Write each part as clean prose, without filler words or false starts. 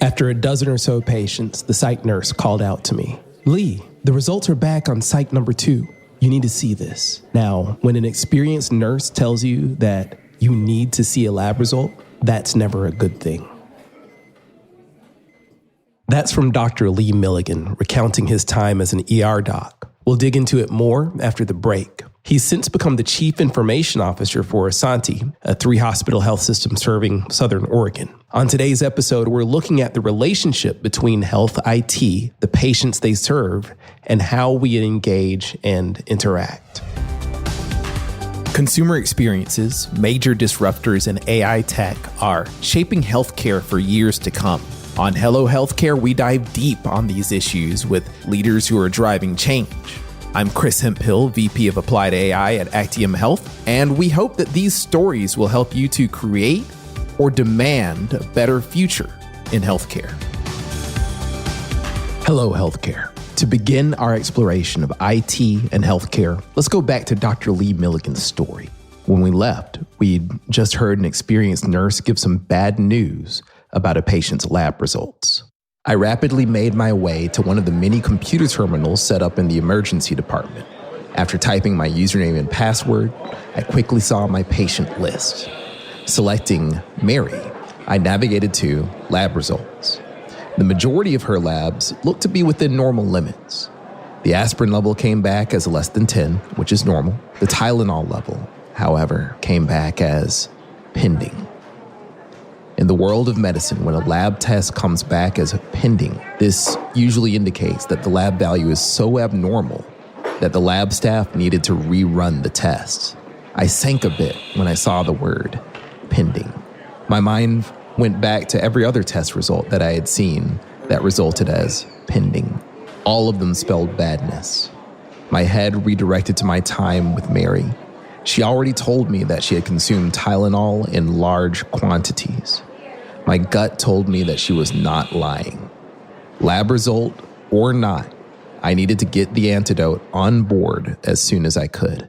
After a dozen or so patients, the psych nurse called out to me, "Lee, the results are back on psych number 2. You need to see this." Now, when an experienced nurse tells you that you need to see a lab result, that's never a good thing. That's from Dr. Lee Milligan, recounting his time as an ER doc. We'll dig into it more after the break. He's since become the Chief Information Officer for Asante, a 3-hospital health system serving Southern Oregon. On today's episode, we're looking at the relationship between health IT, the patients they serve, and how we engage and interact. Consumer experiences, major disruptors, and AI tech are shaping healthcare for years to come. On Hello Healthcare, we dive deep on these issues with leaders who are driving change. I'm Chris Hemphill, VP of Applied AI at Actium Health, and we hope that these stories will help you to create or demand a better future in healthcare. Hello Healthcare. To begin our exploration of IT and healthcare, let's go back to Dr. Lee Milligan's story. When we left, we'd just heard an experienced nurse give some bad news about a patient's lab results. I rapidly made my way to one of the many computer terminals set up in the emergency department. After typing my username and password, I quickly saw my patient list. Selecting Mary, I navigated to lab results. The majority of her labs looked to be within normal limits. The aspirin level came back as less than 10, which is normal. The Tylenol level, however, came back as pending. In the world of medicine, when a lab test comes back as pending, this usually indicates that the lab value is so abnormal that the lab staff needed to rerun the tests. I sank a bit when I saw the word pending. My mind went back to every other test result that I had seen that resulted as pending. All of them spelled badness. My head redirected to my time with Mary. She already told me that she had consumed Tylenol in large quantities. My gut told me that she was not lying. Lab result or not, I needed to get the antidote on board as soon as I could.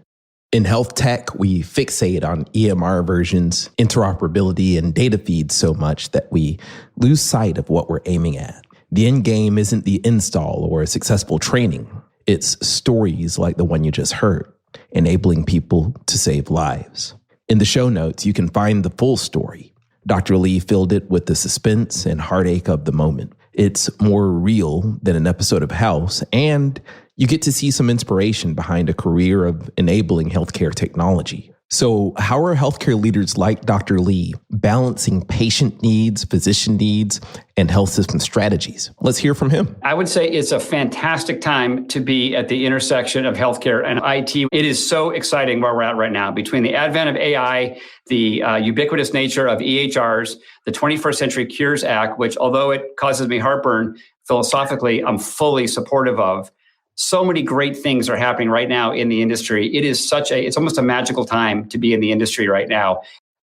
In health tech, we fixate on EMR versions, interoperability, and data feeds so much that we lose sight of what we're aiming at. The end game isn't the install or a successful training. It's stories like the one you just heard, enabling people to save lives. In the show notes, you can find the full story. Dr. Lee filled it with the suspense and heartache of the moment. It's more real than an episode of House, and you get to see some inspiration behind a career of enabling healthcare technology. So how are healthcare leaders like Dr. Lee balancing patient needs, physician needs, and health system strategies? Let's hear from him. I would say it's a fantastic time to be at the intersection of healthcare and IT. It is so exciting where we're at right now. Between the advent of AI, the ubiquitous nature of EHRs, the 21st Century Cures Act, which although it causes me heartburn, philosophically, I'm fully supportive of. So many great things are happening right now in the industry. It's almost a magical time to be in the industry right now.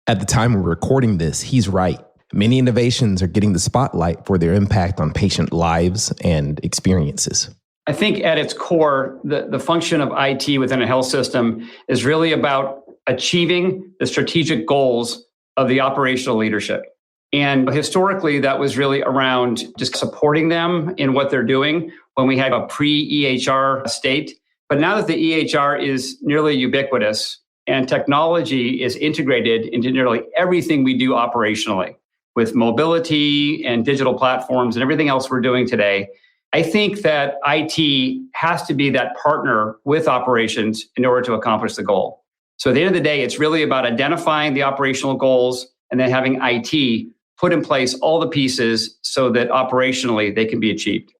At the time we're recording this, he's right. Many innovations are getting the spotlight for their impact on patient lives and experiences. I think at its core, the function of IT within a health system is really about achieving the strategic goals of the operational leadership. And historically, that was really around just supporting them in what they're doing when we had a pre-EHR state. But now that the EHR is nearly ubiquitous and technology is integrated into nearly everything we do operationally with mobility and digital platforms and everything else we're doing today, I think that IT has to be that partner with operations in order to accomplish the goal. So at the end of the day, it's really about identifying the operational goals and then having IT put in place all the pieces so that operationally they can be achieved.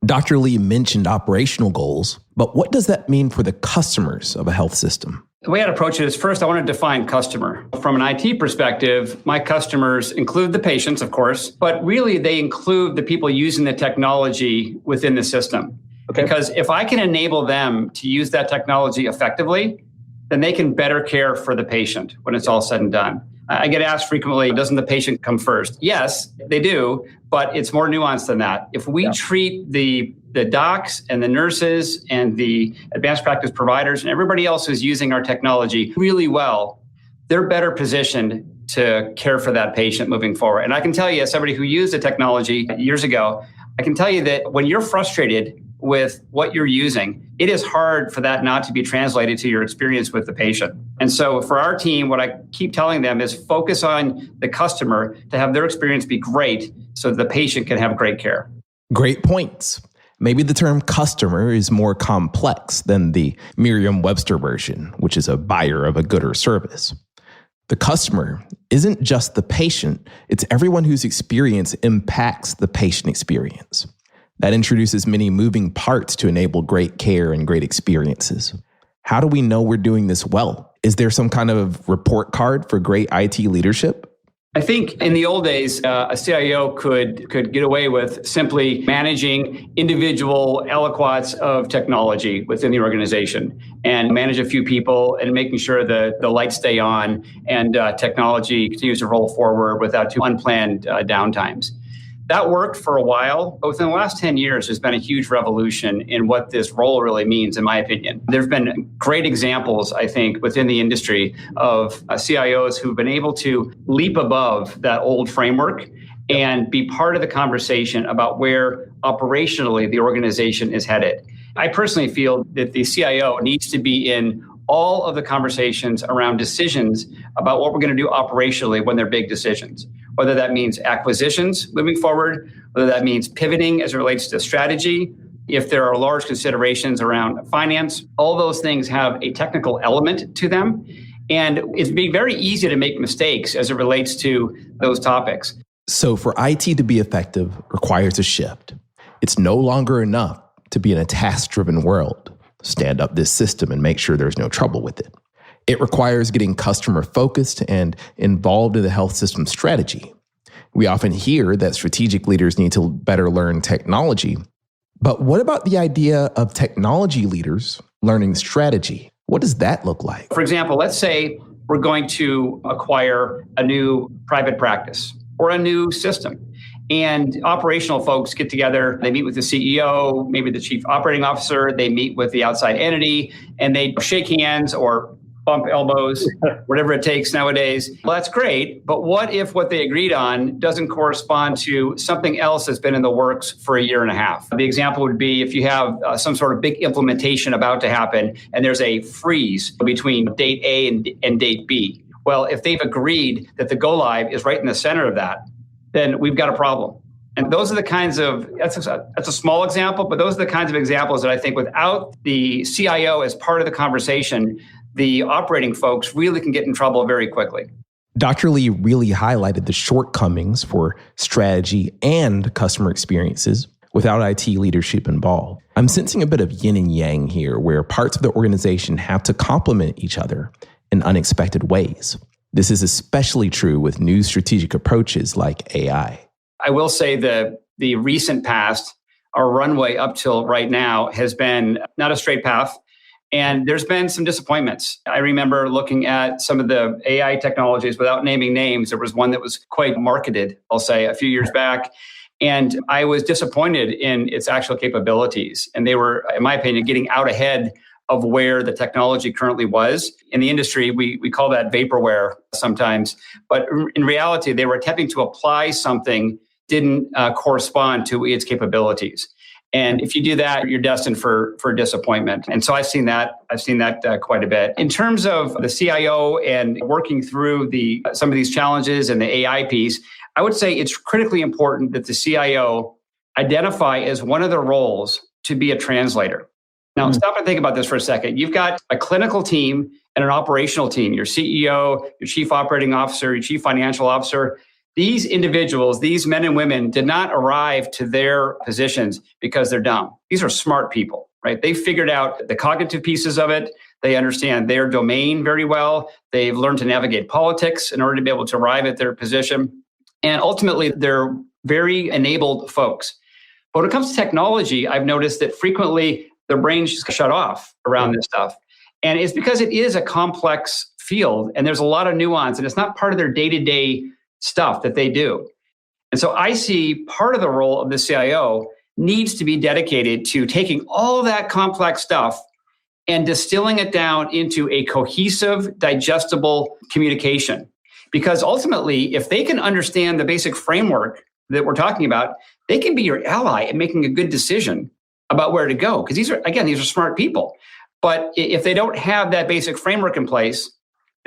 Dr. Lee mentioned operational goals, but what does that mean for the customers of a health system? The way I'd approach it is first, I want to define customer. From an IT perspective, my customers include the patients, of course, but really they include the people using the technology within the system. Okay. Because if I can enable them to use that technology effectively, then they can better care for the patient when it's all said and done. I get asked frequently, doesn't the patient come first? Yes, they do, but it's more nuanced than that. If we treat the docs and the nurses and the advanced practice providers and everybody else who's using our technology really well, they're better positioned to care for that patient moving forward. And I can tell you, as somebody who used the technology years ago, I can tell you that when you're frustrated with what you're using, it is hard for that not to be translated to your experience with the patient. And so for our team, what I keep telling them is focus on the customer to have their experience be great so the patient can have great care. Great points. Maybe the term customer is more complex than the Merriam-Webster version, which is a buyer of a good or service. The customer isn't just the patient, it's everyone whose experience impacts the patient experience. That introduces many moving parts to enable great care and great experiences. How do we know we're doing this well? Is there some kind of report card for great IT leadership? I think in the old days, a CIO could get away with simply managing individual aliquots of technology within the organization and manage a few people and making sure that the lights stay on and technology continues to roll forward without too unplanned downtimes. That worked for a while, but within the last 10 years, there's been a huge revolution in what this role really means, in my opinion. There have been great examples, I think, within the industry of CIOs who've been able to leap above that old framework and be part of the conversation about where operationally the organization is headed. I personally feel that the CIO needs to be in all of the conversations around decisions about what we're going to do operationally when they're big decisions. Whether that means acquisitions moving forward, whether that means pivoting as it relates to strategy, if there are large considerations around finance, all those things have a technical element to them. And it's being very easy to make mistakes as it relates to those topics. So for IT to be effective requires a shift. It's no longer enough to be in a task-driven world. Stand up this system and make sure there's no trouble with it. It requires getting customer focused and involved in the health system strategy. We often hear that strategic leaders need to better learn technology. But what about the idea of technology leaders learning strategy? What does that look like? For example, let's say we're going to acquire a new private practice or a new system. And operational folks get together, they meet with the CEO, maybe the chief operating officer, they meet with the outside entity, and they shake hands or bump elbows, whatever it takes nowadays. Well, that's great, but what if what they agreed on doesn't correspond to something else that's been in the works for a year and a half? The example would be if you have some sort of big implementation about to happen and there's a freeze between date A and date B. Well, if they've agreed that the go live is right in the center of that, then we've got a problem. And those are the kinds of, that's a small example, but those are the kinds of examples that I think without the CIO as part of the conversation, the operating folks really can get in trouble very quickly. Dr. Lee really highlighted the shortcomings for strategy and customer experiences without IT leadership involved. I'm sensing a bit of yin and yang here, where parts of the organization have to complement each other in unexpected ways. This is especially true with new strategic approaches like AI. I will say that the recent past, our runway up till right now has been not a straight path. And there's been some disappointments. I remember looking at some of the AI technologies without naming names. There was one that was quite marketed, I'll say, a few years back. And I was disappointed in its actual capabilities. And they were, in my opinion, getting out ahead of where the technology currently was. In the industry, we call that vaporware sometimes. But in reality, they were attempting to apply something didn't correspond to its capabilities. And if you do that, you're destined for disappointment. And so I've seen that quite a bit. In terms of the CIO and working through some of these challenges and the AI piece, I would say it's critically important that the CIO identify as one of the roles to be a translator. Now, stop and think about this for a second. You've got a clinical team and an operational team, your CEO, your chief operating officer, your chief financial officer. These individuals, these men and women, did not arrive to their positions because they're dumb. These are smart people, right? They figured out the cognitive pieces of it. They understand their domain very well. They've learned to navigate politics in order to be able to arrive at their position. And ultimately, they're very enabled folks. But when it comes to technology, I've noticed that frequently their brains just shut off around this stuff. And it's because it is a complex field and there's a lot of nuance and it's not part of their day-to-day stuff that they do. And so I see part of the role of the CIO needs to be dedicated to taking all that complex stuff and distilling it down into a cohesive, digestible communication. Because ultimately, if they can understand the basic framework that we're talking about, they can be your ally in making a good decision about where to go. Because these are smart people. But if they don't have that basic framework in place,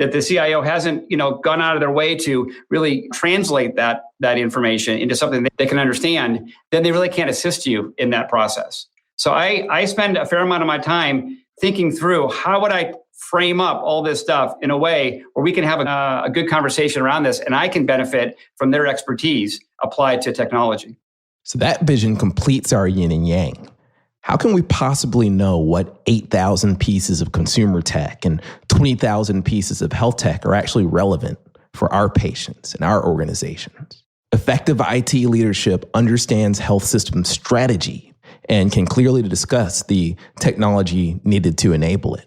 that the CIO hasn't, gone out of their way to really translate that information into something that they can understand, then they really can't assist you in that process. So I spend a fair amount of my time thinking through how would I frame up all this stuff in a way where we can have a good conversation around this, and I can benefit from their expertise applied to technology. So that vision completes our yin and yang. How can we possibly know what 8,000 pieces of consumer tech and 20,000 pieces of health tech are actually relevant for our patients and our organizations? Effective IT leadership understands health system strategy and can clearly discuss the technology needed to enable it.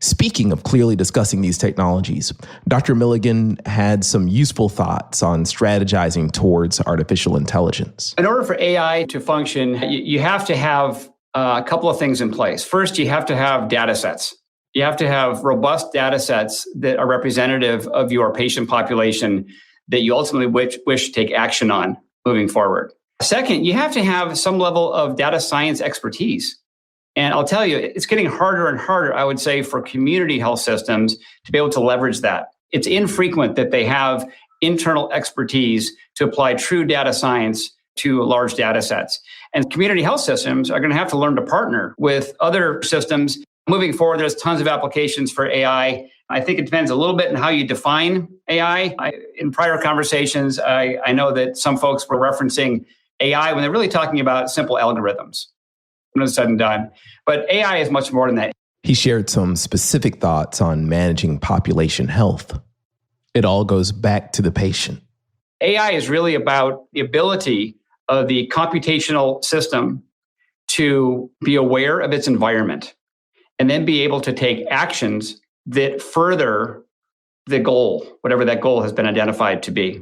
Speaking of clearly discussing these technologies, Dr. Milligan had some useful thoughts on strategizing towards artificial intelligence. In order for AI to function, you have to have a couple of things in place. First, you have to have data sets. You have to have robust data sets that are representative of your patient population that you ultimately wish to take action on moving forward. Second, you have to have some level of data science expertise. And I'll tell you, it's getting harder and harder, I would say, for community health systems to be able to leverage that. It's infrequent that they have internal expertise to apply true data science to large data sets. And community health systems are going to have to learn to partner with other systems. Moving forward, there's tons of applications for AI. I think it depends a little bit on how you define AI. In prior conversations, I know that some folks were referencing AI when they're really talking about simple algorithms when it's said and done. But AI is much more than that. He shared some specific thoughts on managing population health. It all goes back to the patient. AI is really about the ability of the computational system to be aware of its environment and then be able to take actions that further the goal, whatever that goal has been identified to be.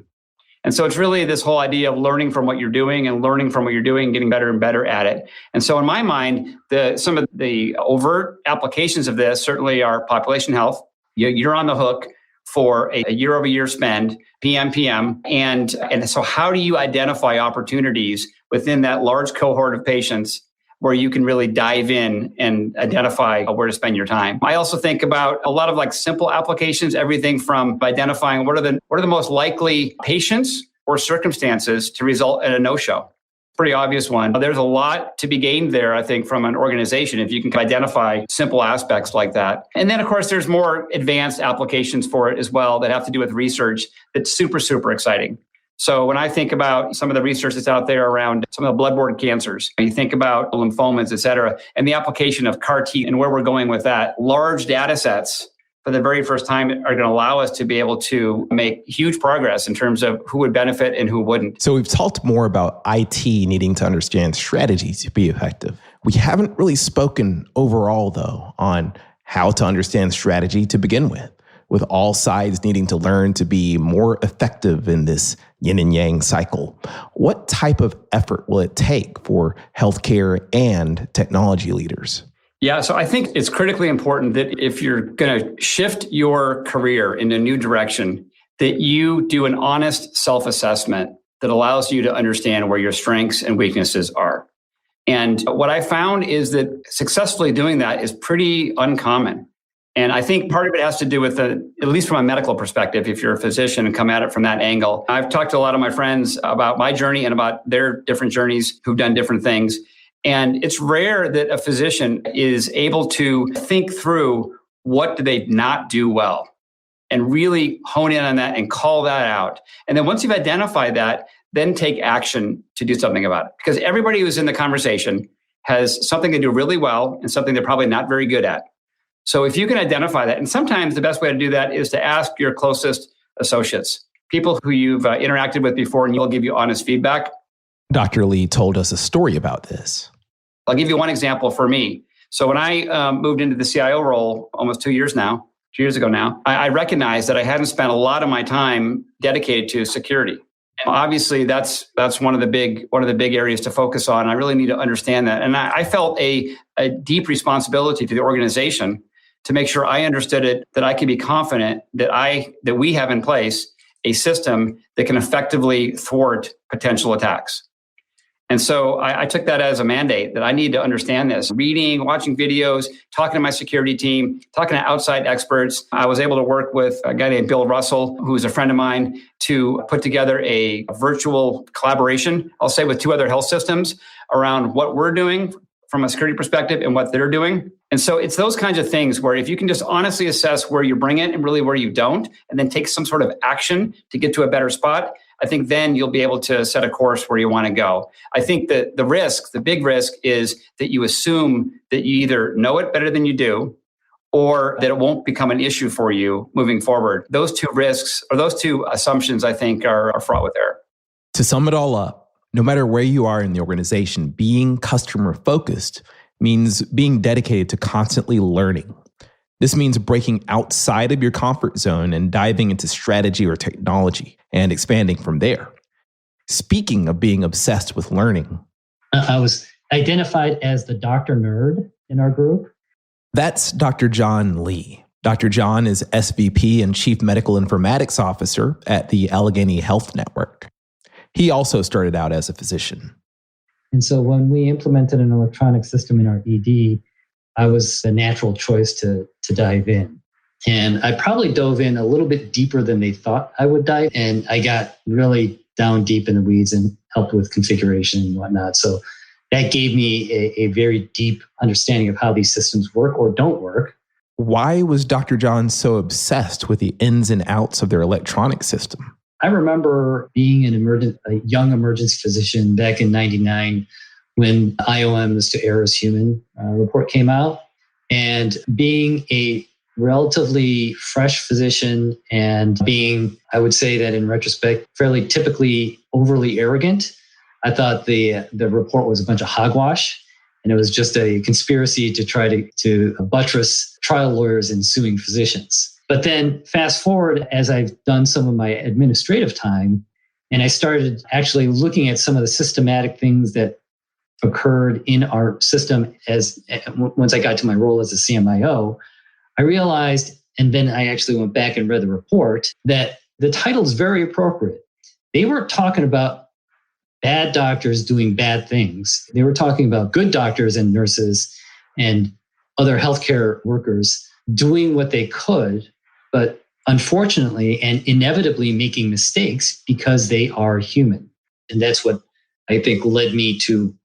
And so it's really this whole idea of learning from what you're doing and learning from what you're doing, getting better and better at it. And so in my mind, some of the overt applications of this certainly are population health. You're on the hook for a year-over-year spend, PMPM. And so how do you identify opportunities within that large cohort of patients where you can really dive in and identify where to spend your time? I also think about a lot of like simple applications, everything from identifying what are the most likely patients or circumstances to result in a no-show. Pretty obvious one. There's a lot to be gained there, I think, from an organization if you can identify simple aspects like that. And then, of course, there's more advanced applications for it as well that have to do with research that's super, super exciting. So when I think about some of the research that's out there around some of the bloodborne cancers, you think about lymphomas, et cetera, and the application of CAR T and where we're going with that, large data sets for the very first time are going to allow us to be able to make huge progress in terms of who would benefit and who wouldn't. So we've talked more about IT needing to understand strategy to be effective. We haven't really spoken overall, though, on how to understand strategy to begin with all sides needing to learn to be more effective in this yin and yang cycle. What type of effort will it take for healthcare and technology leaders? Yeah, so I think it's critically important that if you're going to shift your career in a new direction, that you do an honest self-assessment that allows you to understand where your strengths and weaknesses are. And what I found is that successfully doing that is pretty uncommon. And I think part of it has to do with, at least from a medical perspective, if you're a physician and come at it from that angle. I've talked to a lot of my friends about my journey and about their different journeys who've done different things. And it's rare that a physician is able to think through what do they not do well and really hone in on that and call that out. And then once you've identified that, then take action to do something about it. Because everybody who's in the conversation has something they do really well and something they're probably not very good at. So if you can identify that, and sometimes the best way to do that is to ask your closest associates, people who you've interacted with before, and you'll give you honest feedback. Dr. Lee told us a story about this. I'll give you one example for me. So when I moved into the CIO role almost 2 years ago now, I recognized that I hadn't spent a lot of my time dedicated to security. And obviously, that's one of the big areas to focus on. I really need to understand that. And I felt a deep responsibility to the organization to make sure I understood it, that I could be confident that we have in place a system that can effectively thwart potential attacks. And so I took that as a mandate that I need to understand this. Reading, watching videos, talking to my security team, talking to outside experts. I was able to work with a guy named Bill Russell, who's a friend of mine, to put together a virtual collaboration, I'll say, with two other health systems around what we're doing from a security perspective and what they're doing. And so it's those kinds of things where if you can just honestly assess where you bring it and really where you don't, and then take some sort of action to get to a better spot, I think then you'll be able to set a course where you want to go. I think that the big risk is that you assume that you either know it better than you do, or that it won't become an issue for you moving forward. Those two risks, or those two assumptions, I think are fraught with error. To sum it all up, no matter where you are in the organization, being customer focused means being dedicated to constantly learning. This means breaking outside of your comfort zone and diving into strategy or technology and expanding from there. Speaking of being obsessed with learning, I was identified as the doctor nerd in our group. That's Dr. John Lee. Dr. John is SVP and Chief Medical Informatics Officer at the Allegheny Health Network. He also started out as a physician. And so when we implemented an electronic system in our ED, I was a natural choice to dive in. And I probably dove in a little bit deeper than they thought I would dive. And I got really down deep in the weeds and helped with configuration and whatnot. So that gave me a very deep understanding of how these systems work or don't work. Why was Dr. John so obsessed with the ins and outs of their electronic system? I remember being a young emergency physician back in '99 when IOM's to Err is Human report came out, and being a relatively fresh physician and being, I woto say that in retrospect, fairly typically overly arrogant. I thought the report was a bunch of hogwash, and it was just a conspiracy to try to buttress trial lawyers in suing physicians. But then fast forward, as I've done some of my administrative time, and I started actually looking at some of the systematic things that occurred in our system once I got to my role as a CMIO, I realized, and then I actually went back and read the report, that the title is very appropriate. They weren't talking about bad doctors doing bad things. They were talking about good doctors and nurses and other healthcare workers doing what they could, but unfortunately and inevitably making mistakes because they are human. And that's what I think led me to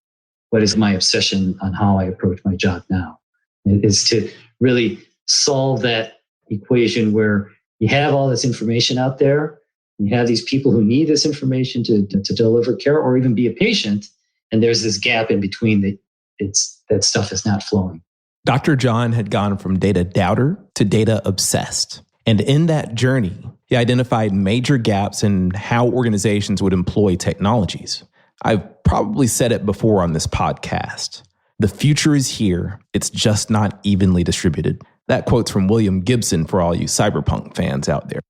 what is my obsession on how I approach my job now, is to really solve that equation where you have all this information out there, you have these people who need this information to deliver care or even be a patient, and there's this gap in between that stuff is not flowing. Dr. John had gone from data doubter to data obsessed. And in that journey, he identified major gaps in how organizations would employ technologies. I've probably said it before on this podcast. The future is here. It's just not evenly distributed. That quote's from William Gibson for all you cyberpunk fans out there.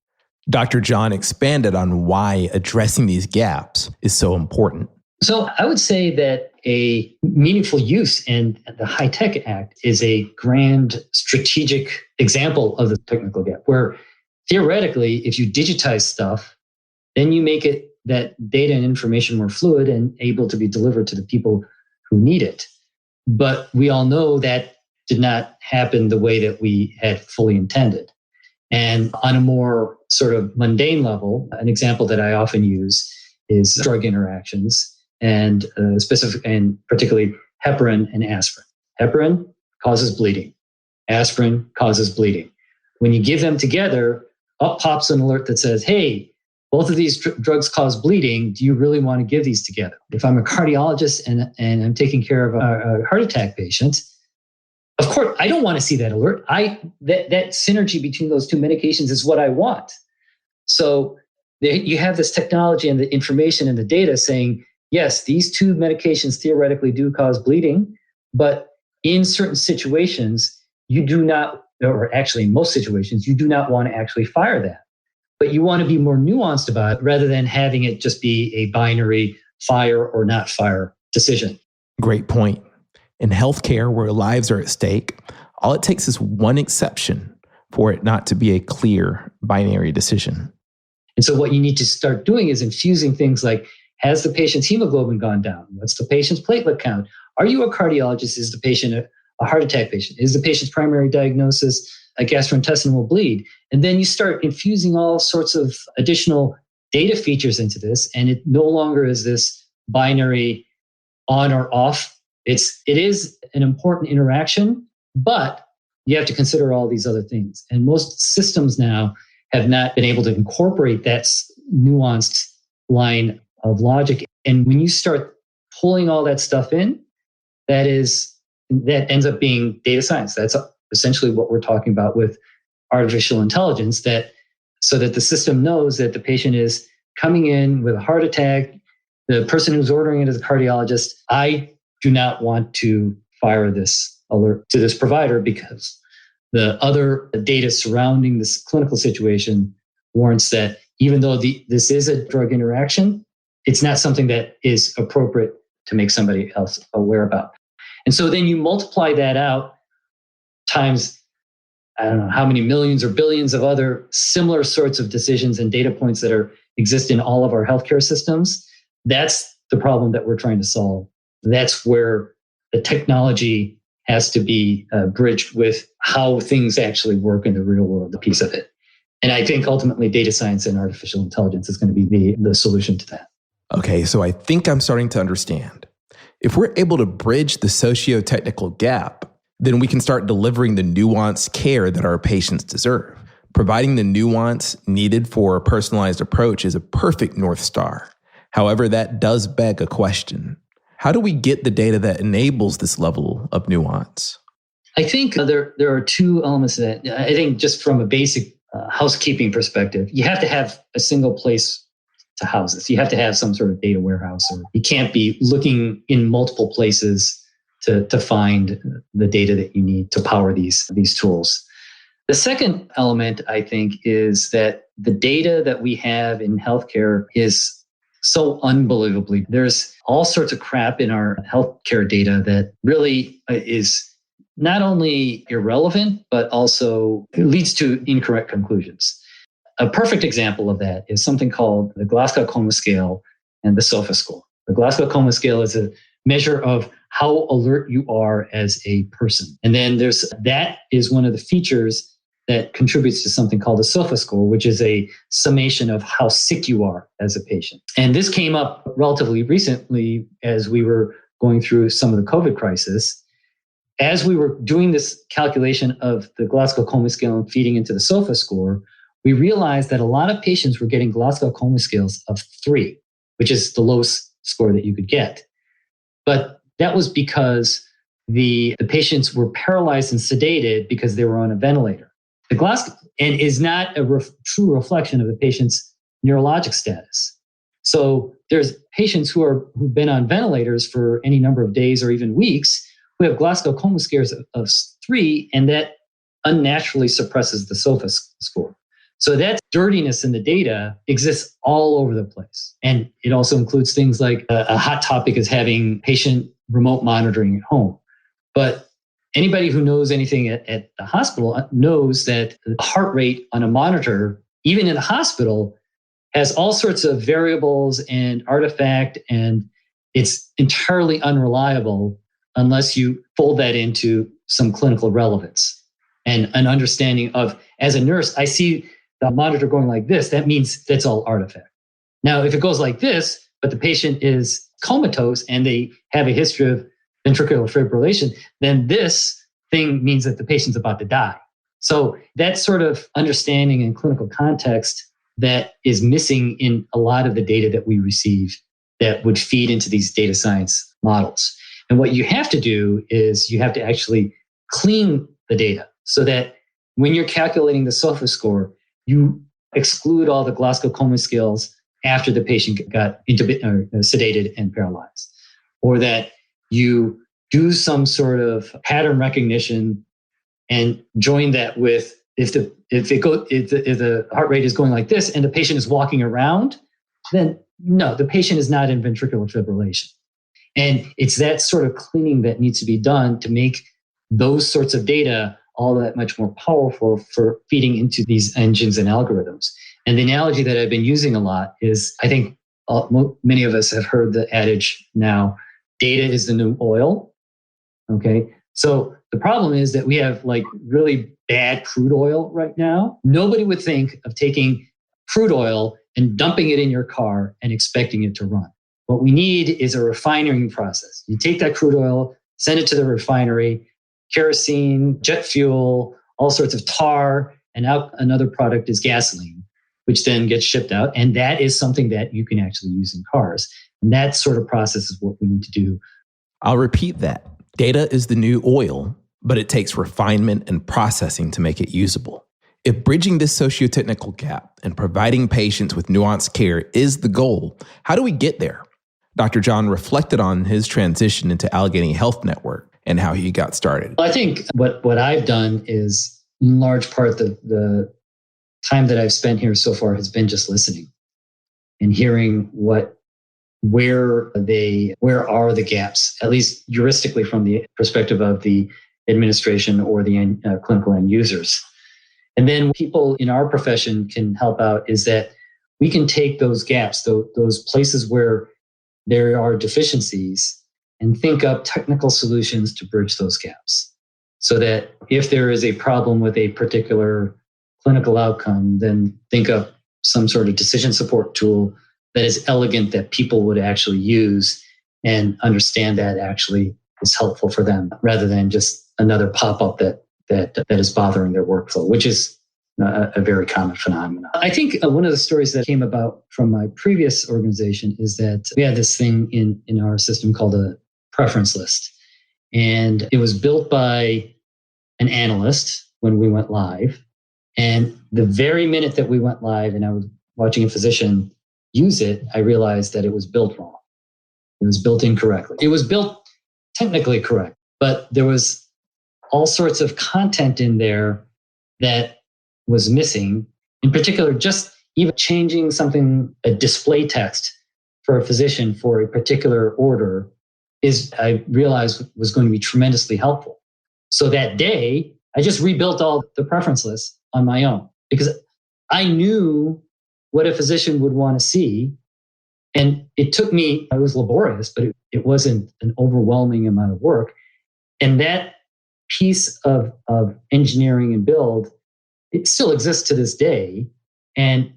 Dr. John expanded on why addressing these gaps is so important. So I would say that a meaningful use in the High-Tech Act is a grand strategic example of the technical gap, where theoretically, if you digitize stuff, then you make it that data and information more fluid and able to be delivered to the people who need it. But we all know that did not happen the way that we had fully intended. And on a more sort of mundane level, an example that I often use is drug interactions and particularly heparin and aspirin. Heparin causes bleeding. Aspirin causes bleeding. When you give them together, up pops an alert that says, hey, both of these drugs cause bleeding. Do you really want to give these together? If I'm a cardiologist and I'm taking care of a heart attack patient, of course, I don't want to see that alert. That synergy between those two medications is what I want. So you have this technology and the information and the data saying, yes, these two medications theoretically do cause bleeding, but in certain situations, you do not, or actually in most situations, you do not want to actually fire that. But you want to be more nuanced about it rather than having it just be a binary fire or not fire decision. Great point. In healthcare, where lives are at stake, all it takes is one exception for it not to be a clear binary decision. And so what you need to start doing is infusing things like, has the patient's hemoglobin gone down? What's the patient's platelet count? Are you a cardiologist? Is the patient a heart attack patient? Is the patient's primary diagnosis a gastrointestinal bleed? And then you start infusing all sorts of additional data features into this, and it no longer is this binary on or off. It is an important interaction, but you have to consider all these other things. And most systems now have not been able to incorporate that nuanced line of logic. And when you start pulling all that stuff in, that ends up being data science. That's essentially what we're talking about with artificial intelligence, so that the system knows that the patient is coming in with a heart attack. The person who's ordering it is a cardiologist. I do not want to fire this alert to this provider because the other data surrounding this clinical situation warrants that even though this is a drug interaction, it's not something that is appropriate to make somebody else aware about. And so then you multiply that out times, I don't know how many millions or billions of other similar sorts of decisions and data points that exist in all of our healthcare systems. That's the problem that we're trying to solve. That's where the technology has to be bridged with how things actually work in the real world, the piece of it. And I think ultimately data science and artificial intelligence is going to be the solution to that. Okay, so I think I'm starting to understand. If we're able to bridge the socio-technical gap, then we can start delivering the nuanced care that our patients deserve. Providing the nuance needed for a personalized approach is a perfect North Star. However, that does beg a question. How do we get the data that enables this level of nuance? I think there are two elements to that. I think just from a basic housekeeping perspective, you have to have a single place to house this. You have to have some sort of data warehouse, or you can't be looking in multiple places to find the data that you need to power these tools. The second element, I think, is that the data that we have in healthcare is so unbelievably. There's all sorts of crap in our healthcare data that really is not only irrelevant, but also leads to incorrect conclusions. A perfect example of that is something called the Glasgow Coma Scale and the SOFA score. The Glasgow Coma Scale is a measure of how alert you are as a person. And then that is one of the features that contributes to something called the SOFA score, which is a summation of how sick you are as a patient. And this came up relatively recently as we were going through some of the COVID crisis. As we were doing this calculation of the Glasgow Coma Scale and feeding into the SOFA score, we realized that a lot of patients were getting Glasgow Coma Scales of 3, which is the lowest score that you could get. But that was because the patients were paralyzed and sedated because they were on a ventilator. The Glasgow and is not a true reflection of the patient's neurologic status. So there's patients who've been on ventilators for any number of days or even weeks who have Glasgow Coma Scales of 3, and that unnaturally suppresses the SOFA score. So that dirtiness in the data exists all over the place. And it also includes things like a hot topic is having patient remote monitoring at home. But anybody who knows anything at the hospital knows that the heart rate on a monitor, even in the hospital, has all sorts of variables and artifact, and it's entirely unreliable unless you fold that into some clinical relevance and an understanding of, as a nurse, I see the monitor going like this, that means that's all artifact. Now, if it goes like this, but the patient is comatose and they have a history of ventricular fibrillation, then this thing means that the patient's about to die. So that sort of understanding and clinical context that is missing in a lot of the data that we receive that would feed into these data science models. And what you have to do is you have to actually clean the data so that when you're calculating the SOFA score, you exclude all the Glasgow Coma Scales after the patient got sedated and paralyzed, or that you do some sort of pattern recognition and join that with if the heart rate is going like this and the patient is walking around, then no, the patient is not in ventricular fibrillation. And it's that sort of cleaning that needs to be done to make those sorts of data all that much more powerful for feeding into these engines and algorithms. And the analogy that I've been using a lot is, I think many of us have heard the adage now, data is the new oil. Okay. So the problem is that we have like really bad crude oil right now. Nobody would think of taking crude oil and dumping it in your car and expecting it to run. What we need is a refining process. You take that crude oil, send it to the refinery, kerosene, jet fuel, all sorts of tar, and out another product is gasoline, which then gets shipped out. And that is something that you can actually use in cars. And that sort of process is what we need to do. I'll repeat that. Data is the new oil, but it takes refinement and processing to make it usable. If bridging this socio-technical gap and providing patients with nuanced care is the goal, how do we get there? Dr. John reflected on his transition into Allegheny Health Network and how he got started. I think what I've done is, in large part, the time that I've spent here so far has been just listening and hearing where are the gaps, at least heuristically from the perspective of the administration or the clinical end users. And then people in our profession can help out is that we can take those gaps, those places where there are deficiencies, and think up technical solutions to bridge those gaps. So that if there is a problem with a particular clinical outcome, then think up some sort of decision support tool that is elegant, that people would actually use and understand that actually is helpful for them, rather than just another pop-up that is bothering their workflow, which is a very common phenomenon. I think one of the stories that came about from my previous organization is that we had this thing in our system called a preference list. And it was built by an analyst when we went live. And the very minute that we went live and I was watching a physician use it, I realized that it was built wrong. It was built incorrectly. It was built technically correct, but there was all sorts of content in there that was missing. In particular, just even changing something, a display text for a physician for a particular order I realized was going to be tremendously helpful. So that day, I just rebuilt all the preference lists on my own because I knew what a physician would want to see. And it took me, it was laborious, but it wasn't an overwhelming amount of work. And that piece of engineering and build, it still exists to this day. And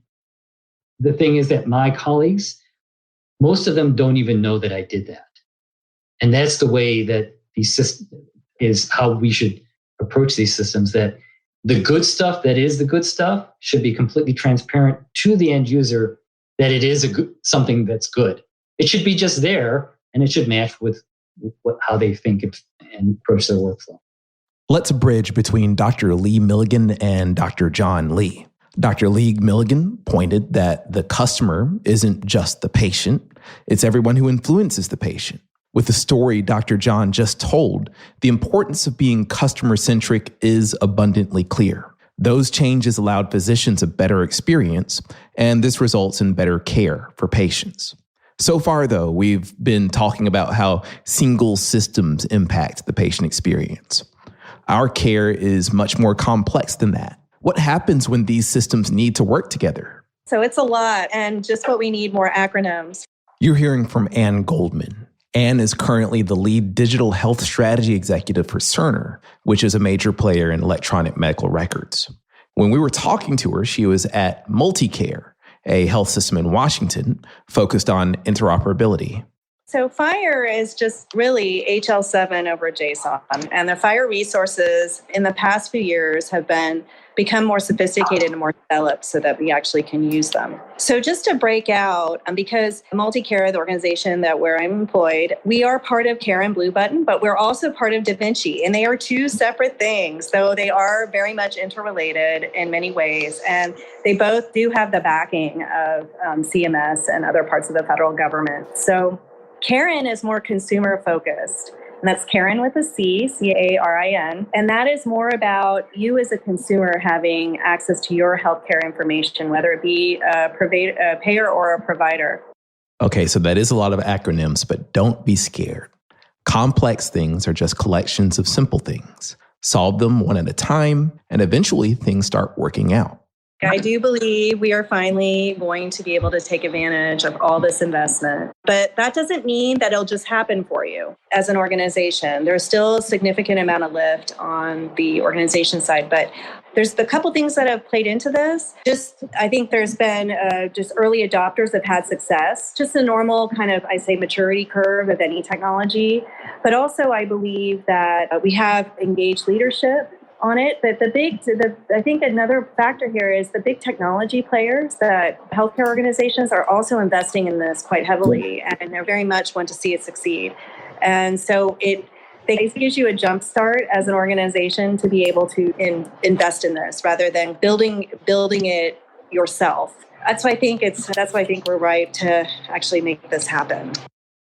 the thing is that my colleagues, most of them don't even know that I did that. And that's the way that these systems is how we should approach these systems, that the good stuff that is the good stuff should be completely transparent to the end user, that it is something that's good. It should be just there, and it should match with how they think and approach their workflow. Let's bridge between Dr. Lee Milligan and Dr. John Lee. Dr. Lee Milligan pointed that the customer isn't just the patient, it's everyone who influences the patient. With the story Dr. John just told, the importance of being customer-centric is abundantly clear. Those changes allowed physicians a better experience, and this results in better care for patients. So far, though, we've been talking about how single systems impact the patient experience. Our care is much more complex than that. What happens when these systems need to work together? So it's a lot, and just what we need, more acronyms. You're hearing from Ann Goldman. Ann is currently the lead digital health strategy executive for Cerner, which is a major player in electronic medical records. When we were talking to her, she was at Multicare, a health system in Washington focused on interoperability. So FHIR is just really HL7 over JSON. And the FHIR resources in the past few years have become more sophisticated and more developed so that we actually can use them. So just to break out, because Multicare, the organization where I'm employed, we are part of Care and Blue Button, but we're also part of DaVinci, and they are two separate things. So they are very much interrelated in many ways, and they both do have the backing of CMS and other parts of the federal government. So Carin is more consumer focused. And that's Carin with a C, C-A-R-I-N. And that is more about you as a consumer having access to your healthcare information, whether it be a payer or a provider. Okay, so that is a lot of acronyms, but don't be scared. Complex things are just collections of simple things. Solve them one at a time, and eventually things start working out. I do believe we are finally going to be able to take advantage of all this investment. But that doesn't mean that it'll just happen for you as an organization. There's still a significant amount of lift on the organization side. But there's a couple things that have played into this. I think there's been just early adopters have had success, just a normal kind of, I say, maturity curve of any technology. But also, I believe that we have engaged leadership on it. But I think another factor here is the big technology players, that healthcare organizations are also investing in this quite heavily, and they very much want to see it succeed. And so it gives you a jump start as an organization to be able to invest in this rather than building it yourself. That's why I think we're right to actually make this happen.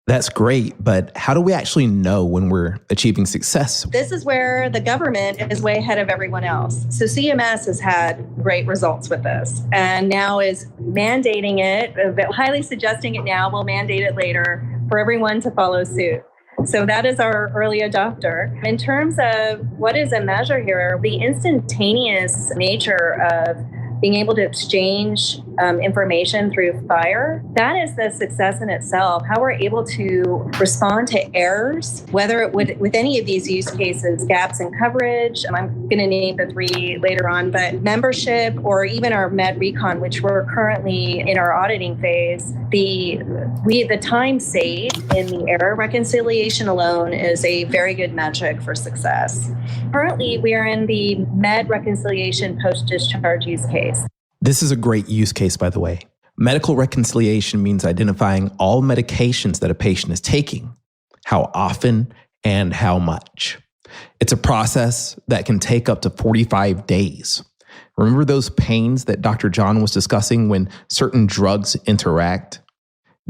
That's great, but how do we actually know when we're achieving success? This is where the government is way ahead of everyone else. So CMS has had great results with this and now is mandating it, highly suggesting it now, we'll mandate it later for everyone to follow suit. So that is our early adopter. In terms of what is a measure here, the instantaneous nature of being able to exchange information through FHIR, that is the success in itself. How we're able to respond to errors, whether it would, with any of these use cases, gaps in coverage, I'm going to name the three later on, but membership or even our Med Recon, which we're currently in our auditing phase, the time saved in the error reconciliation alone is a very good metric for success. Currently, we are in the Med Reconciliation post-discharge use case. This is a great use case, by the way. Medical reconciliation means identifying all medications that a patient is taking, how often, and how much. It's a process that can take up to 45 days. Remember those pains that Dr. John was discussing when certain drugs interact?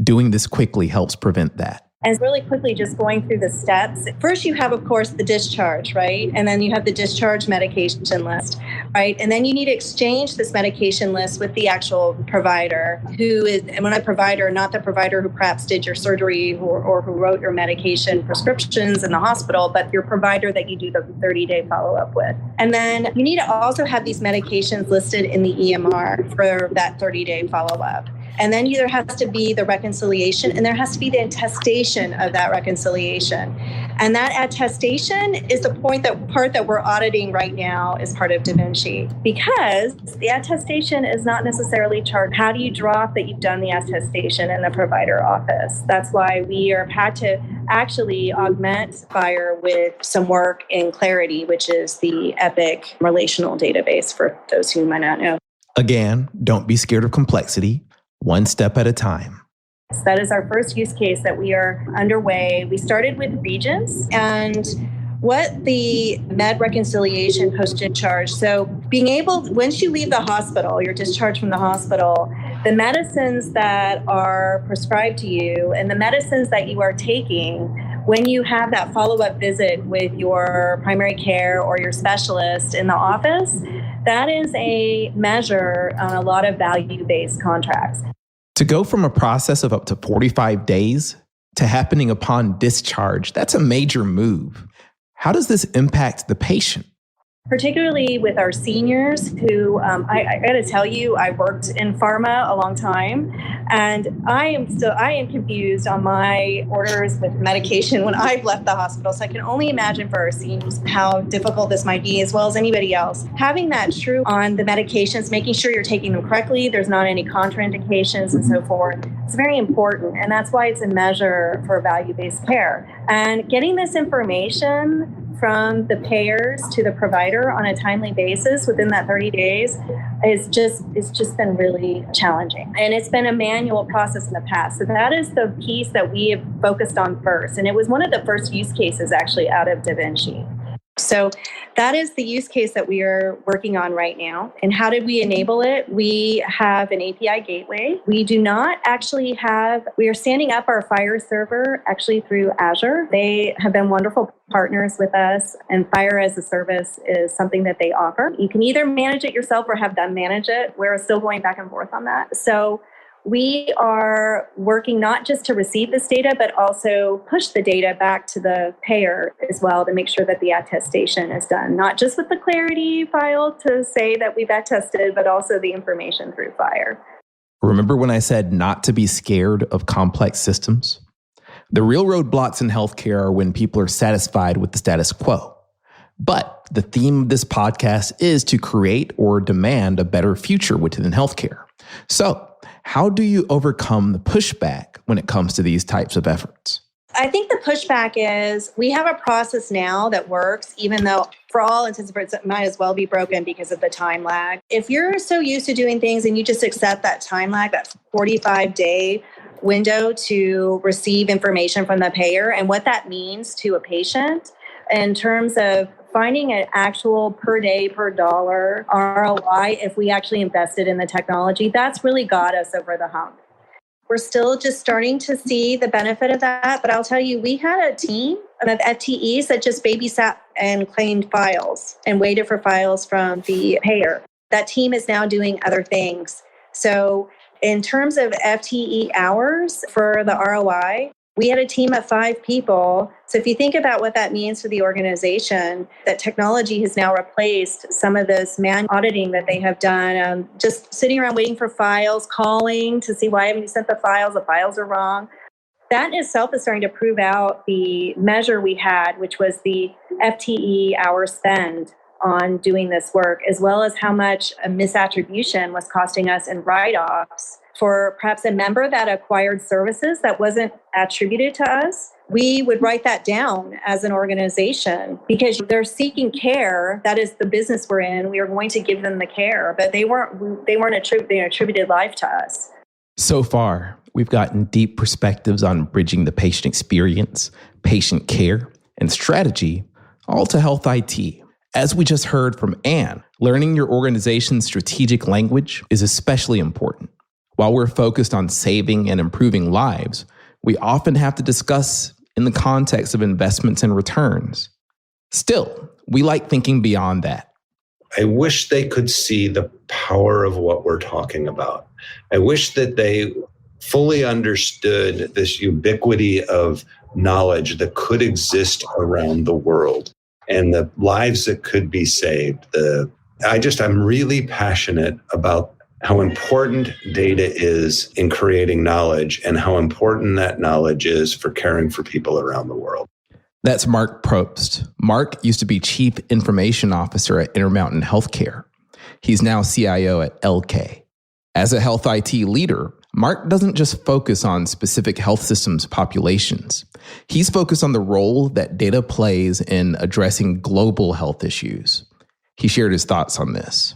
Doing this quickly helps prevent that. And really quickly, just going through the steps. First, you have, of course, the discharge, right? And then you have the discharge medication list, right? And then you need to exchange this medication list with the actual provider who is, and when I provider, not the provider who perhaps did your surgery or who wrote your medication prescriptions in the hospital, but your provider that you do the 30-day follow-up with. And then you need to also have these medications listed in the EMR for that 30-day follow-up. And then there has to be the reconciliation, and there has to be the attestation of that reconciliation. And that attestation is the part that we're auditing right now as part of Da Vinci, because the attestation is not necessarily charged. How do you drop that you've done the attestation in the provider office? That's why we have had to actually augment FHIR with some work in Clarity, which is the Epic relational database for those who might not know. Again, don't be scared of complexity. One step at a time. That is our first use case that we are underway. We started with regions and what the med reconciliation post-discharge. So being able, once you leave the hospital, you're discharged from the hospital, the medicines that are prescribed to you and the medicines that you are taking when you have that follow-up visit with your primary care or your specialist in the office, that is a measure on a lot of value-based contracts. To go from a process of up to 45 days to happening upon discharge, that's a major move. How does this impact the patient? Particularly with our seniors who, I got to tell you, I worked in pharma a long time, and I am confused on my orders with medication when I've left the hospital. So I can only imagine for our seniors how difficult this might be, as well as anybody else. Having that true on the medications, making sure you're taking them correctly, there's not any contraindications and so forth. It's very important, and that's why it's a measure for value-based care. And getting this information from the payers to the provider on a timely basis within that 30 days it's just been really challenging. And it's been a manual process in the past. So that is the piece that we have focused on first. And it was one of the first use cases actually out of Da Vinci. So that is the use case that we are working on right now. And how did we enable it? We have an API gateway. We do not actually we are standing up our FHIR server actually through Azure. They have been wonderful partners with us, and FHIR as a service is something that they offer. You can either manage it yourself or have them manage it. We're still going back and forth on that. So We are working not just to receive this data, but also push the data back to the payer as well to make sure that the attestation is done, not just with the Clarity file to say that we've attested, but also the information through FHIR. Remember when I said not to be scared of complex systems? The real roadblocks in healthcare are when people are satisfied with the status quo. But the theme of this podcast is to create or demand a better future within healthcare. So, how do you overcome the pushback when it comes to these types of efforts? I think the pushback is we have a process now that works, even though for all intents and purposes, it might as well be broken because of the time lag. If you're so used to doing things and you just accept that time lag, that 45-day window to receive information from the payer and what that means to a patient in terms of finding an actual per day, per dollar ROI, if we actually invested in the technology, that's really got us over the hump. We're still just starting to see the benefit of that. But I'll tell you, we had a team of FTEs that just babysat and claimed files and waited for files from the payer. That team is now doing other things. So in terms of FTE hours for the ROI, we had a team of 5 people. So if you think about what that means for the organization, that technology has now replaced some of this man auditing that they have done, just sitting around waiting for files, calling to see why haven't you sent the files are wrong. That in itself is starting to prove out the measure we had, which was the FTE hour spend on doing this work, as well as how much a misattribution was costing us in write-offs for perhaps a member that acquired services that wasn't attributed to us. We would write that down as an organization because they're seeking care. That is the business we're in. We are going to give them the care, but they attributed life to us. So far, we've gotten deep perspectives on bridging the patient experience, patient care, and strategy, all to health IT. As we just heard from Anne, learning your organization's strategic language is especially important. While we're focused on saving and improving lives, we often have to discuss in the context of investments and returns. Still, we like thinking beyond that. I wish they could see the power of what we're talking about. I wish that they fully understood this ubiquity of knowledge that could exist around the world and the lives that could be saved. I'm really passionate about how important data is in creating knowledge and how important that knowledge is for caring for people around the world. That's Marc Probst. Marc used to be Chief Information Officer at Intermountain Healthcare. He's now CIO at LK. As a health IT leader, Marc doesn't just focus on specific health systems populations. He's focused on the role that data plays in addressing global health issues. He shared his thoughts on this.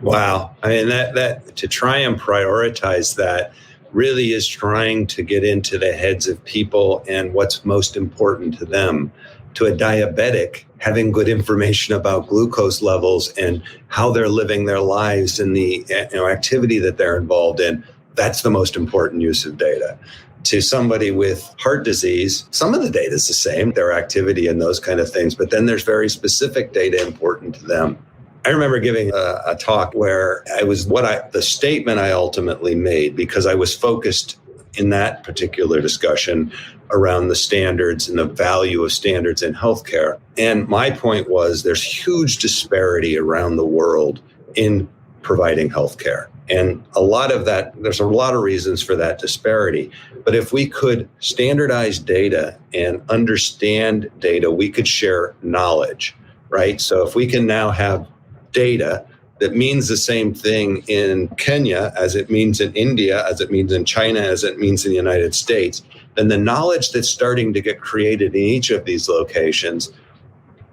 Wow. I mean, that to try and prioritize that really is trying to get into the heads of people and what's most important to them. To a diabetic, having good information about glucose levels and how they're living their lives and the activity that they're involved in, that's the most important use of data. To somebody with heart disease, some of the data is the same, their activity and those kind of things, but then there's very specific data important to them. I remember giving a talk where the statement I ultimately made, because I was focused in that particular discussion around the standards and the value of standards in healthcare. And my point was there's huge disparity around the world in providing healthcare. And a lot of that, there's a lot of reasons for that disparity. But if we could standardize data and understand data, we could share knowledge, right? So if we can now have data that means the same thing in Kenya as it means in India, as it means in China, as it means in the United States, then the knowledge that's starting to get created in each of these locations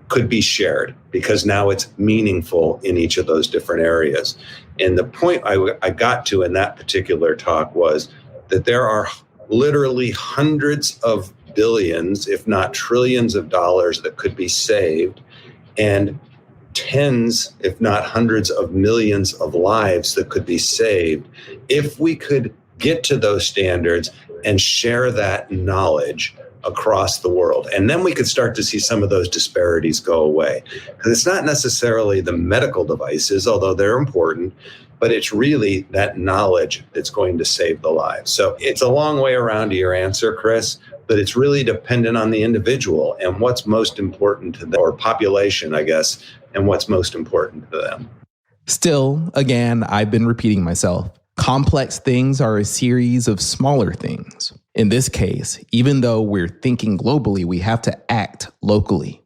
could be shared because now it's meaningful in each of those different areas. And the point I got to in that particular talk was that there are literally hundreds of billions, if not trillions of dollars that could be saved, and tens, if not hundreds of millions of lives that could be saved if we could get to those standards and share that knowledge across the world. And then we could start to see some of those disparities go away. Because it's not necessarily the medical devices, although they're important. but it's really that knowledge that's going to save the lives. So it's a long way around to your answer, Chris, but it's really dependent on the individual and what's most important to them, or population, I guess, and what's most important to them. Still, again, I've been repeating myself. Complex things are a series of smaller things. In this case, even though we're thinking globally, we have to act locally.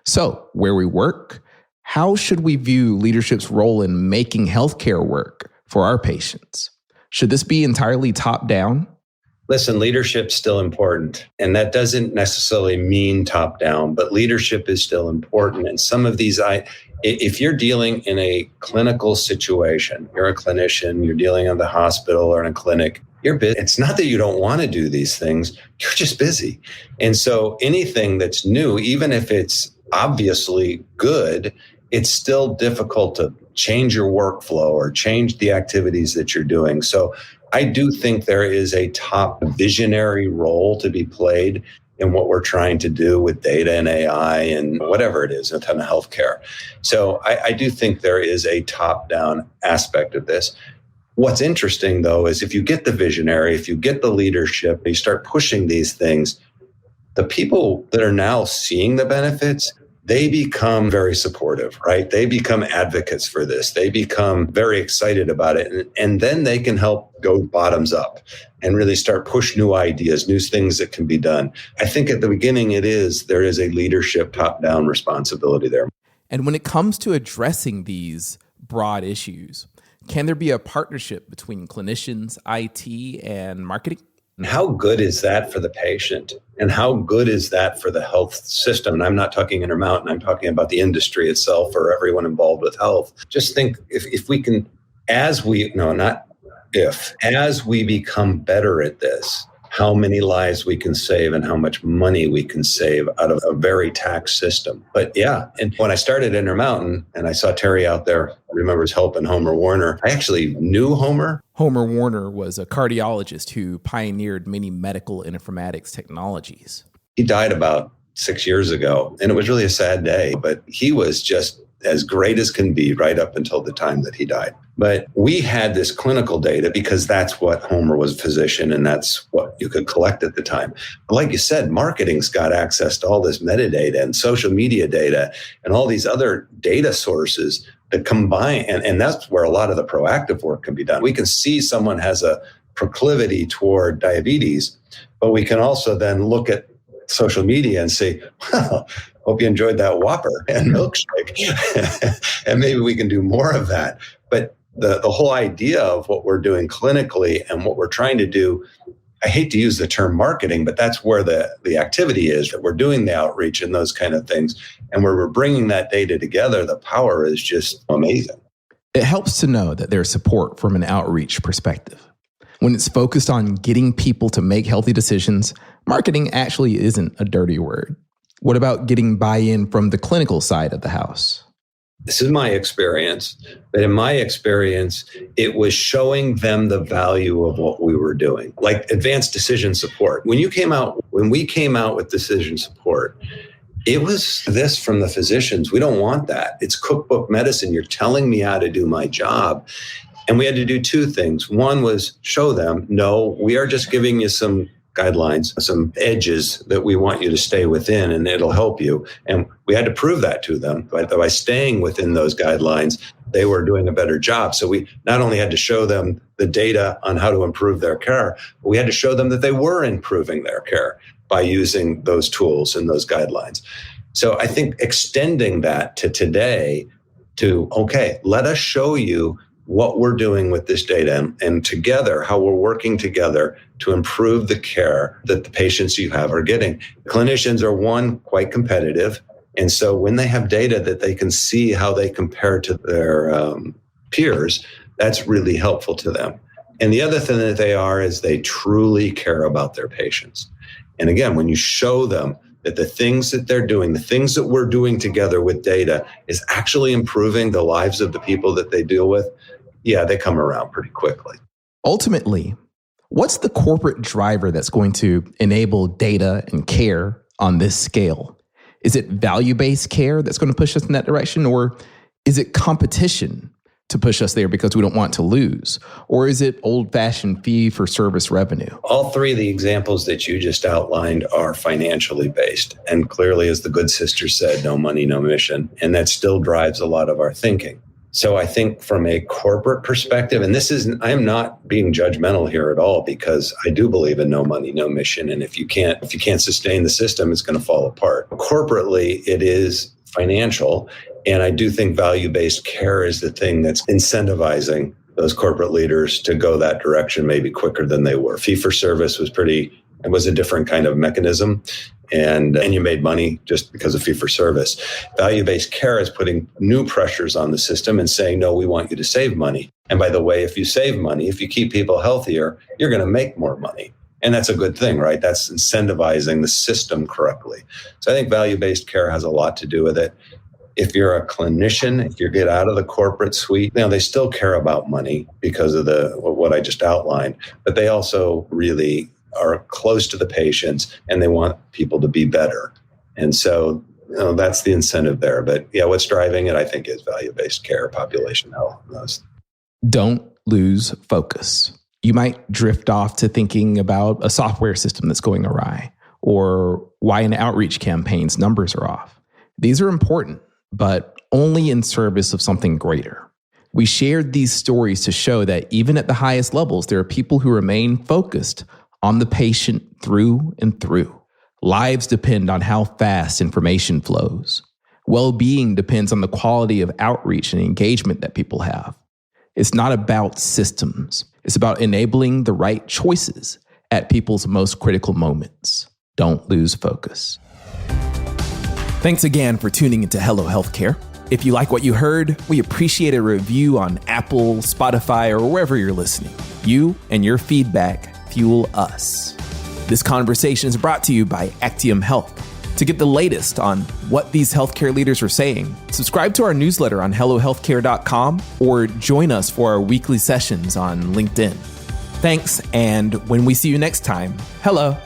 So, where we work, how should we view leadership's role in making healthcare work for our patients? Should this be entirely top-down? Listen, leadership's still important, and that doesn't necessarily mean top-down, but leadership is still important. And some of these, if you're dealing in a clinical situation, you're a clinician, you're dealing in the hospital or in a clinic, you're busy. It's not that you don't want to do these things, you're just busy. And so anything that's new, even if it's obviously good, it's still difficult to change your workflow or change the activities that you're doing. So I do think there is a top visionary role to be played in what we're trying to do with data and AI and whatever it is in terms of healthcare. So I do think there is a top-down aspect of this. What's interesting, though, is if you get the visionary, if you get the leadership, you start pushing these things, the people that are now seeing the benefits, they become very supportive, right? They become advocates for this. They become very excited about it. And then they can help go bottoms up and really start push new ideas, new things that can be done. I think at the beginning there is a leadership top-down responsibility there. And when it comes to addressing these broad issues, can there be a partnership between clinicians, IT, and marketing? And how good is that for the patient? And how good is that for the health system? And I'm not talking Intermountain, I'm talking about the industry itself or everyone involved with health. Just think if we can, as we become better at this, how many lives we can save and how much money we can save out of a very taxed system. But yeah, and when I started Intermountain and I saw Terry out there, remembers helping Homer Warner, I actually knew Homer. Homer Warner was a cardiologist who pioneered many medical and informatics technologies. He died about 6 years ago, and it was really a sad day, but he was just as great as can be right up until the time that he died. But we had this clinical data because that's what Homer was a physician and that's what you could collect at the time. But like you said, marketing's got access to all this metadata and social media data and all these other data sources that combine. And that's where a lot of the proactive work can be done. We can see someone has a proclivity toward diabetes, but we can also then look at social media and say, well, hope you enjoyed that Whopper and milkshake. And maybe we can do more of that. But the whole idea of what we're doing clinically and what we're trying to do, I hate to use the term marketing, but that's where the activity is, that we're doing the outreach and those kind of things. And where we're bringing that data together, the power is just amazing. It helps to know that there's support from an outreach perspective. When it's focused on getting people to make healthy decisions, marketing actually isn't a dirty word. What about getting buy-in from the clinical side of the house? This is my experience, but in my experience, it was showing them the value of what we were doing, like advanced decision support. When we came out with decision support, it was this from the physicians. We don't want that. It's cookbook medicine. You're telling me how to do my job. And we had to do two things. One was show them, no, we are just giving you some guidelines, some edges that we want you to stay within, and it'll help you. And we had to prove that to them. By staying within those guidelines, they were doing a better job. So we not only had to show them the data on how to improve their care, but we had to show them that they were improving their care by using those tools and those guidelines. So I think extending that to today to, okay, let us show you what we're doing with this data and together, how we're working together to improve the care that the patients you have are getting. Clinicians are quite competitive. And so when they have data that they can see how they compare to their peers, that's really helpful to them. And the other thing that they are is they truly care about their patients. And again, when you show them that the things that they're doing, the things that we're doing together with data is actually improving the lives of the people that they deal with, yeah, they come around pretty quickly. Ultimately, what's the corporate driver that's going to enable data and care on this scale? Is it value-based care that's going to push us in that direction, or is it competition to push us there because we don't want to lose? Or is it old-fashioned fee-for-service revenue? All three of the examples that you just outlined are financially based. And clearly, as the good sister said, no money, no mission. And that still drives a lot of our thinking. So I think from a corporate perspective, and I am not being judgmental here at all, because I do believe in no money, no mission. And if you can't sustain the system, it's going to fall apart. Corporately, it is financial. And I do think value-based care is the thing that's incentivizing those corporate leaders to go that direction maybe quicker than they were. Fee-for-service was a different kind of mechanism. And you made money just because of fee-for-service. Value-based care is putting new pressures on the system and saying, no, we want you to save money. And by the way, if you save money, if you keep people healthier, you're going to make more money. And that's a good thing, right? That's incentivizing the system correctly. So I think value-based care has a lot to do with it. If you're a clinician, if you get out of the corporate suite, they still care about money because of what I just outlined, but they also really are close to the patients and they want people to be better. And so that's the incentive there. But yeah, what's driving it, I think, is value-based care, population health. Don't lose focus. You might drift off to thinking about a software system that's going awry or why an outreach campaign's numbers are off. These are important, but only in service of something greater. We shared these stories to show that even at the highest levels, there are people who remain focused on the patient through and through. Lives depend on how fast information flows. Well-being depends on the quality of outreach and engagement that people have. It's not about systems. It's about enabling the right choices at people's most critical moments. Don't lose focus. Thanks again for tuning into Hello Healthcare. If you like what you heard, we appreciate a review on Apple, Spotify, or wherever you're listening. You and your feedback fuel us. This conversation is brought to you by Actium Health. To get the latest on what these healthcare leaders are saying, subscribe to our newsletter on HelloHealthcare.com or join us for our weekly sessions on LinkedIn. Thanks, and when we see you next time, hello.